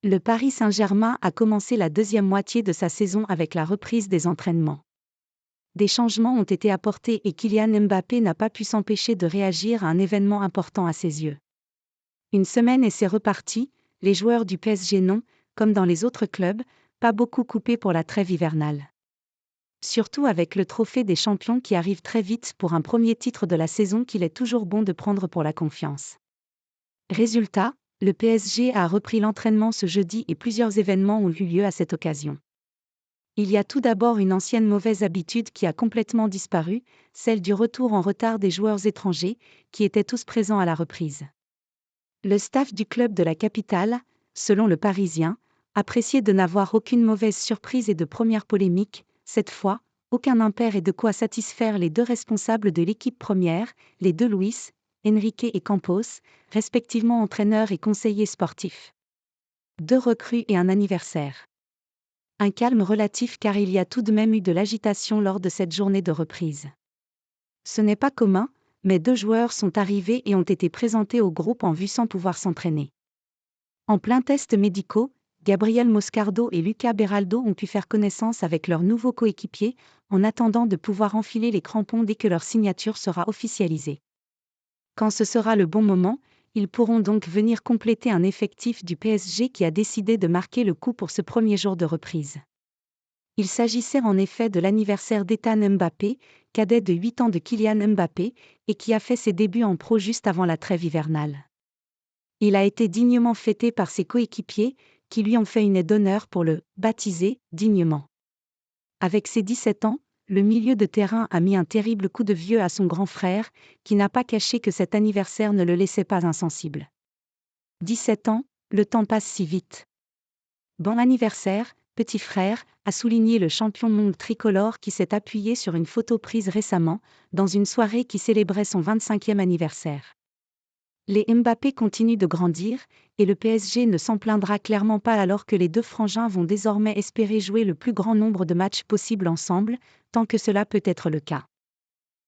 Le Paris Saint-Germain a commencé la deuxième moitié de sa saison avec la reprise des entraînements. Des changements ont été apportés et Kylian Mbappé n'a pas pu s'empêcher de réagir à un événement important à ses yeux. Une semaine et c'est reparti, les joueurs du PSG n'ont, comme dans les autres clubs, pas beaucoup coupé pour la trêve hivernale. Surtout avec le trophée des champions qui arrive très vite pour un premier titre de la saison qu'il est toujours bon de prendre pour la confiance. Résultat, le PSG a repris l'entraînement ce jeudi et plusieurs événements ont eu lieu à cette occasion. Il y a tout d'abord une ancienne mauvaise habitude qui a complètement disparu, celle du retour en retard des joueurs étrangers, qui étaient tous présents à la reprise. Le staff du club de la capitale, selon le Parisien, appréciait de n'avoir aucune mauvaise surprise et de première polémique. Cette fois, aucun impair et de quoi satisfaire les deux responsables de l'équipe première, les deux Luis Enrique et Campos, respectivement entraîneurs et conseillers sportifs. 2 recrues et un anniversaire. Un calme relatif car il y a tout de même eu de l'agitation lors de cette journée de reprise. Ce n'est pas commun, mais 2 joueurs sont arrivés et ont été présentés au groupe en vue sans pouvoir s'entraîner. En plein test médicaux, Gabriel Moscardo et Luca Beraldo ont pu faire connaissance avec leurs nouveaux coéquipiers, en attendant de pouvoir enfiler les crampons dès que leur signature sera officialisée. Quand ce sera le bon moment, ils pourront donc venir compléter un effectif du PSG qui a décidé de marquer le coup pour ce premier jour de reprise. Il s'agissait en effet de l'anniversaire d'Ethan Mbappé, cadet de 8 ans de Kylian Mbappé, et qui a fait ses débuts en pro juste avant la trêve hivernale. Il a été dignement fêté par ses coéquipiers, qui lui ont fait une aide d'honneur pour le « baptiser » dignement. Avec ses 17 ans, le milieu de terrain a mis un terrible coup de vieux à son grand frère, qui n'a pas caché que cet anniversaire ne le laissait pas insensible. 17 ans, le temps passe si vite. Bon anniversaire, petit frère, a souligné le champion monde tricolore qui s'est appuyé sur une photo prise récemment, dans une soirée qui célébrait son 25e anniversaire. Les Mbappé continuent de grandir, et le PSG ne s'en plaindra clairement pas alors que les deux frangins vont désormais espérer jouer le plus grand nombre de matchs possible ensemble, tant que cela peut être le cas.